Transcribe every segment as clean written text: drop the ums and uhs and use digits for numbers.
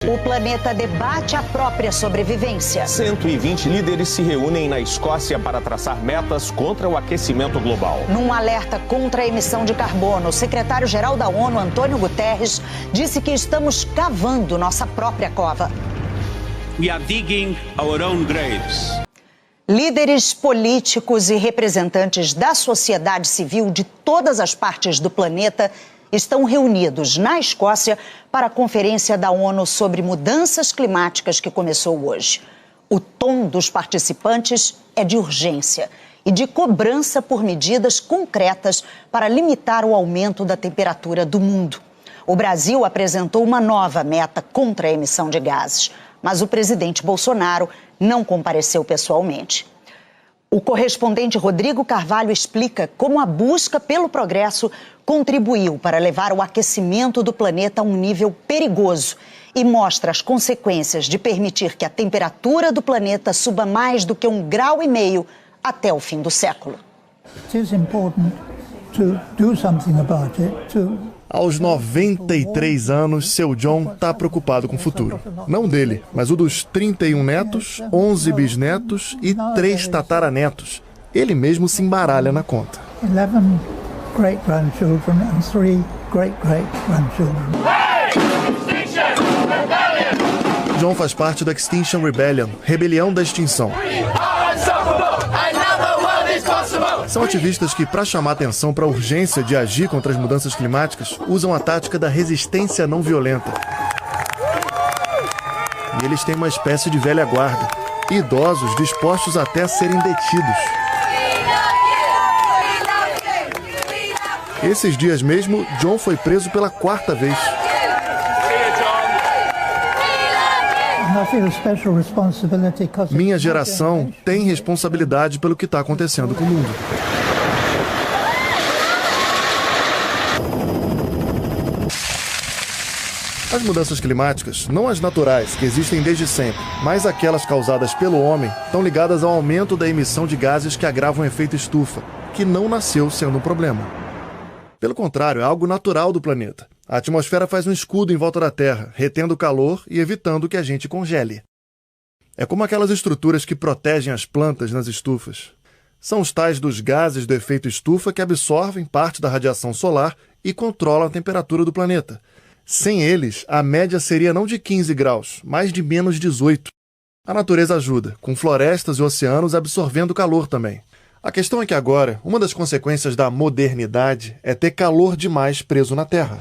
O planeta debate a própria sobrevivência. 120 líderes se reúnem na Escócia para traçar metas contra o aquecimento global. Num alerta contra a emissão de carbono, o secretário-geral da ONU, Antônio Guterres, disse que estamos cavando nossa própria cova. We are digging our own graves. Líderes políticos e representantes da sociedade civil de todas as partes do planeta estão reunidos na Escócia para a Conferência da ONU sobre Mudanças Climáticas que começou hoje. O tom dos participantes é de urgência e de cobrança por medidas concretas para limitar o aumento da temperatura do mundo. O Brasil apresentou uma nova meta contra a emissão de gases, mas o presidente Bolsonaro não compareceu pessoalmente. O correspondente Rodrigo Carvalho explica como a busca pelo progresso contribuiu para levar o aquecimento do planeta a um nível perigoso e mostra as consequências de permitir que a temperatura do planeta suba mais do que 1,5 graus até o fim do século. Aos 93 anos, seu John está preocupado com o futuro. Não dele, mas o dos 31 netos, 11 bisnetos e 3 tataranetos. Ele mesmo se embaralha na conta. 11 great-grandchildren and 3 great-great-grandchildren. John faz parte da Extinction Rebellion, Rebelião da Extinção. São ativistas que, para chamar atenção para a urgência de agir contra as mudanças climáticas, usam a tática da resistência não violenta. E eles têm uma espécie de velha guarda, idosos dispostos até a serem detidos. Esses dias mesmo, John foi preso pela 4ª vez. Minha geração tem responsabilidade pelo que está acontecendo com o mundo. As mudanças climáticas, não as naturais, que existem desde sempre, mas aquelas causadas pelo homem, estão ligadas ao aumento da emissão de gases que agravam o efeito estufa, que não nasceu sendo um problema. Pelo contrário, é algo natural do planeta. A atmosfera faz um escudo em volta da Terra, retendo o calor e evitando que a gente congele. É como aquelas estruturas que protegem as plantas nas estufas. São os tais dos gases do efeito estufa que absorvem parte da radiação solar e controlam a temperatura do planeta. Sem eles, a média seria não de 15 graus, mas de menos 18. A natureza ajuda, com florestas e oceanos absorvendo calor também. A questão é que agora, uma das consequências da modernidade é ter calor demais preso na Terra.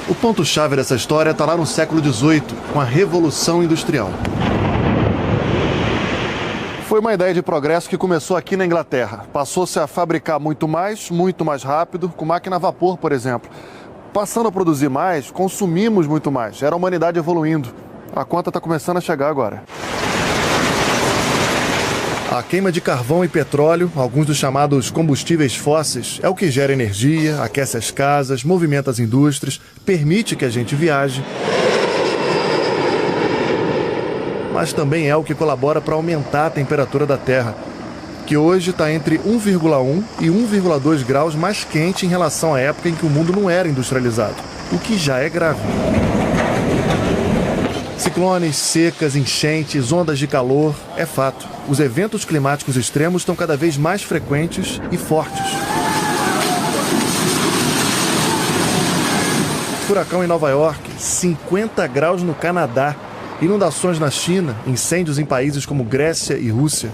O ponto-chave dessa história está lá no século XVIII, com a Revolução Industrial. Foi uma ideia de progresso que começou aqui na Inglaterra. Passou-se a fabricar muito mais rápido, com máquina a vapor, por exemplo. Passando a produzir mais, consumimos muito mais. Era a humanidade evoluindo. A conta está começando a chegar agora. A queima de carvão e petróleo, alguns dos chamados combustíveis fósseis, é o que gera energia, aquece as casas, movimenta as indústrias, permite que a gente viaje. Mas também é o que colabora para aumentar a temperatura da Terra, que hoje está entre 1,1 e 1,2 graus mais quente em relação à época em que o mundo não era industrializado, o que já é grave. Ciclones, secas, enchentes, ondas de calor, é fato. Os eventos climáticos extremos estão cada vez mais frequentes e fortes. Furacão em Nova York, 50 graus no Canadá, inundações na China, incêndios em países como Grécia e Rússia.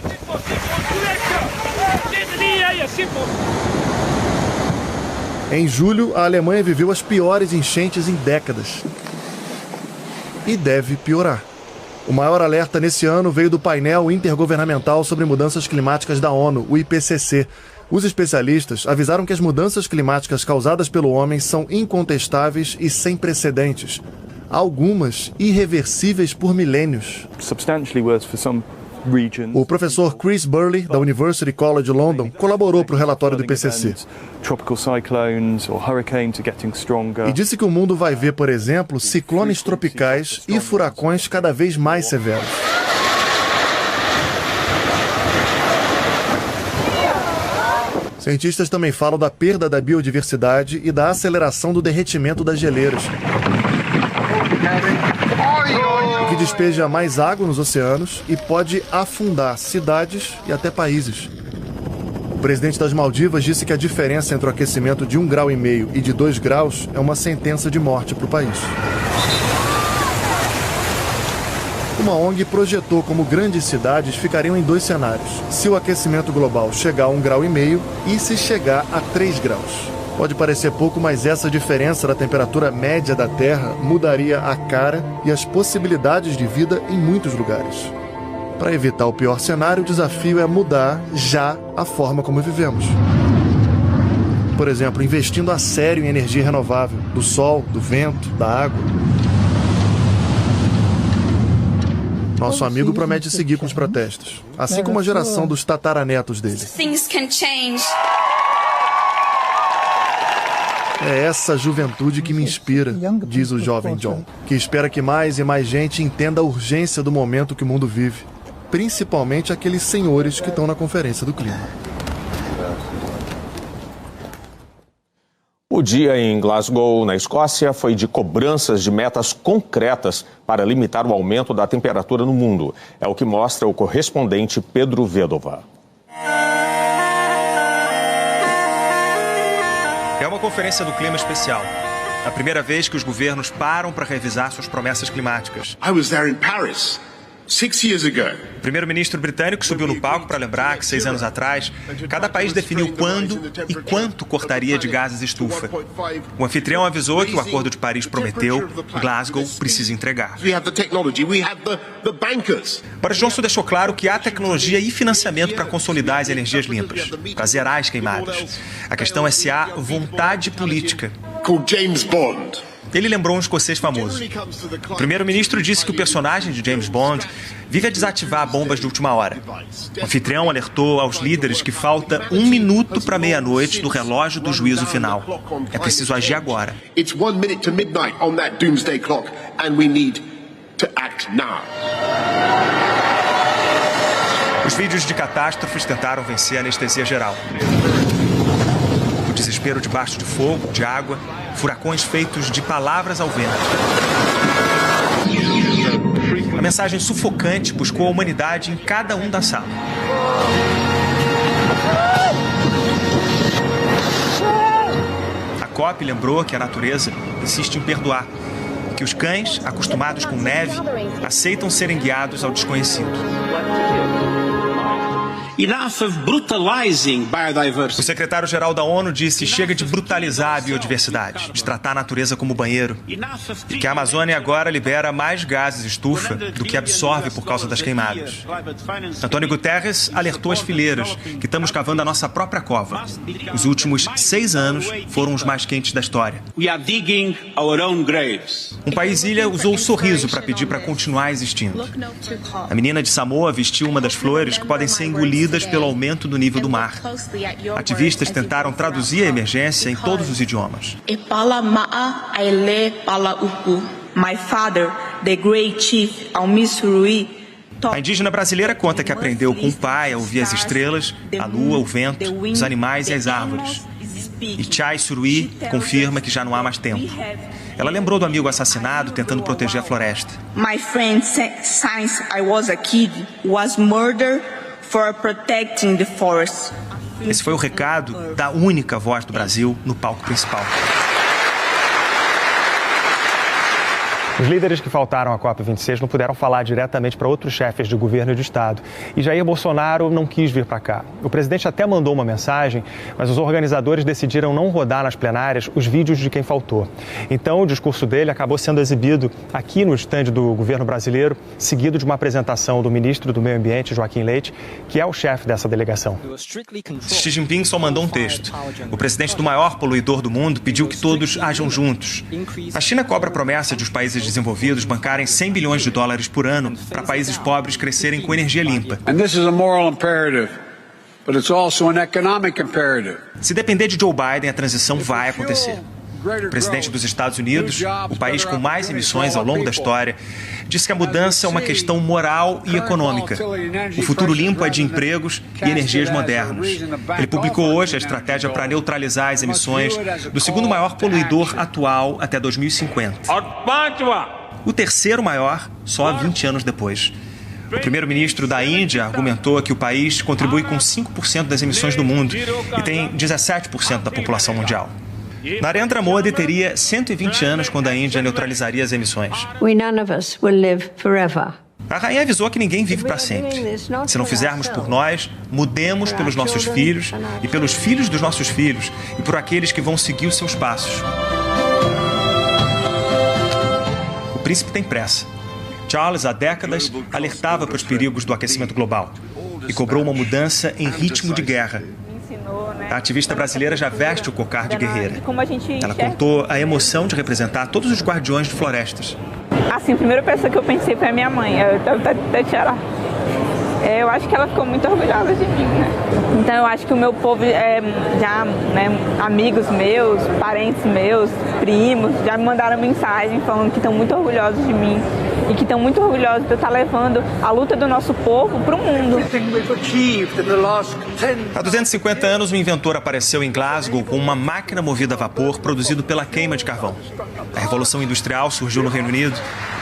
Em julho, a Alemanha viveu as piores enchentes em décadas. E deve piorar. O maior alerta nesse ano veio do painel intergovernamental sobre mudanças climáticas da ONU, o IPCC. Os especialistas avisaram que as mudanças climáticas causadas pelo homem são incontestáveis e sem precedentes. Algumas irreversíveis por milênios. O professor Chris Burley, da University College London, colaborou para o relatório do IPCC. E disse que o mundo vai ver, por exemplo, ciclones tropicais e furacões cada vez mais severos. Cientistas também falam da perda da biodiversidade e da aceleração do derretimento das geleiras. despeja mais água nos oceanos e pode afundar cidades e até países. O presidente das Maldivas disse que a diferença entre o aquecimento de 1,5 grau e de 2 graus é uma sentença de morte para o país. Uma ONG projetou como grandes cidades ficariam em 2 cenários: se o aquecimento global chegar a 1,5 grau e se chegar a 3 graus. Pode parecer pouco, mas essa diferença da temperatura média da Terra mudaria a cara e as possibilidades de vida em muitos lugares. Para evitar o pior cenário, o desafio é mudar já a forma como vivemos. Por exemplo, investindo a sério em energia renovável, do sol, do vento, da água. Nosso amigo promete seguir com os protestos, assim como a geração dos tataranetos dele. É essa juventude que me inspira, diz o jovem John, que espera que mais e mais gente entenda a urgência do momento que o mundo vive, principalmente aqueles senhores que estão na Conferência do Clima. O dia em Glasgow, na Escócia, foi de cobranças de metas concretas para limitar o aumento da temperatura no mundo. É o que mostra o correspondente Pedro Vedova. É uma conferência do clima especial. A primeira vez que os governos param para revisar suas promessas climáticas. I was there in Paris 6 years ago. O primeiro-ministro britânico subiu no palco para lembrar que 6 anos atrás, cada país definiu quando e quanto cortaria de gases estufa. O anfitrião avisou que o Acordo de Paris prometeu, Glasgow precisa entregar. Boris Johnson deixou claro que há tecnologia e financiamento para consolidar as energias limpas, para zerar as queimadas. A questão é se há vontade política. James Bond. Ele lembrou um escocês famoso. O primeiro-ministro disse que o personagem de James Bond vive a desativar bombas de última hora. O anfitrião alertou aos líderes que falta 1 minuto para meia-noite do relógio do juízo final. É preciso agir agora. It's 1 minute to midnight on that doomsday clock, and we need to act now. Os vídeos de catástrofes tentaram vencer a anestesia geral. O desespero debaixo de fogo, de água, furacões feitos de palavras ao vento. A mensagem sufocante buscou a humanidade em cada um da sala. A COP lembrou que a natureza insiste em perdoar, que os cães, acostumados com neve, aceitam serem guiados ao desconhecido. Enough of brutalizing biodiversity. O secretário-geral da ONU disse: chega de brutalizar a biodiversidade, de tratar a natureza como banheiro, e que a Amazônia agora libera mais gases estufa do que absorve por causa das queimadas. Antônio Guterres alertou as fileiras que estamos cavando a nossa própria cova. Os últimos 6 anos foram os mais quentes da história. We are digging our own graves. Um país-ilha usou o sorriso para pedir para continuar existindo. A menina de Samoa vestiu uma das flores que podem ser engolidas pelo aumento do nível do mar. Ativistas tentaram traduzir a emergência em todos os idiomas. My father, the great chief Al-Misrui, a indígena brasileira conta que aprendeu com o pai a ouvir as estrelas, a lua, o vento, os animais e as árvores. E Chai Surui confirma que já não há mais tempo. Ela lembrou do amigo assassinado tentando proteger a floresta. My friend, since I was a kid, was murdered for protecting the forest. Esse foi o recado da única voz do Brasil no palco principal. Os líderes que faltaram à COP26 não puderam falar diretamente para outros chefes de governo e de Estado. E Jair Bolsonaro não quis vir para cá. O presidente até mandou uma mensagem, mas os organizadores decidiram não rodar nas plenárias os vídeos de quem faltou. Então, o discurso dele acabou sendo exibido aqui no estande do governo brasileiro, seguido de uma apresentação do ministro do Meio Ambiente, Joaquim Leite, que é o chefe dessa delegação. Xi Jinping só mandou um texto. O presidente do maior poluidor do mundo pediu que todos ajam juntos. A China cobra a promessa de os países desenvolvidos bancarem 100 bilhões de dólares por ano para países pobres crescerem com energia limpa. Se depender de Joe Biden, a transição vai acontecer. O presidente dos Estados Unidos, o país com mais emissões ao longo da história, disse que a mudança é uma questão moral e econômica. O futuro limpo é de empregos e energias modernas. Ele publicou hoje a estratégia para neutralizar as emissões do segundo maior poluidor atual até 2050. O terceiro maior só há 20 anos depois. O primeiro-ministro da Índia argumentou que o país contribui com 5% das emissões do mundo e tem 17% da população mundial. Narendra Modi teria 120 anos quando a Índia neutralizaria as emissões. A rainha avisou que ninguém vive para sempre. Se não fizermos por nós, mudemos pelos nossos filhos e pelos filhos dos nossos filhos e por aqueles que vão seguir os seus passos. O príncipe tem pressa. Charles, há décadas, alertava para os perigos do aquecimento global e cobrou uma mudança em ritmo de guerra. A ativista brasileira já veste o cocar de guerreira. Ela contou a emoção de representar todos os guardiões de florestas. Assim, a primeira pessoa que eu pensei foi a minha mãe, Tatiara. Eu acho que ela ficou muito orgulhosa de mim, né? Então eu acho que o meu povo, amigos meus, parentes meus, primos, já me mandaram mensagem falando que estão muito orgulhosos de mim e que estão muito orgulhosos de eu estar levando a luta do nosso povo para o mundo. Há 250 anos, um inventor apareceu em Glasgow com uma máquina movida a vapor produzido pela queima de carvão. A Revolução Industrial surgiu no Reino Unido,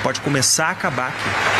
pode começar a acabar aqui.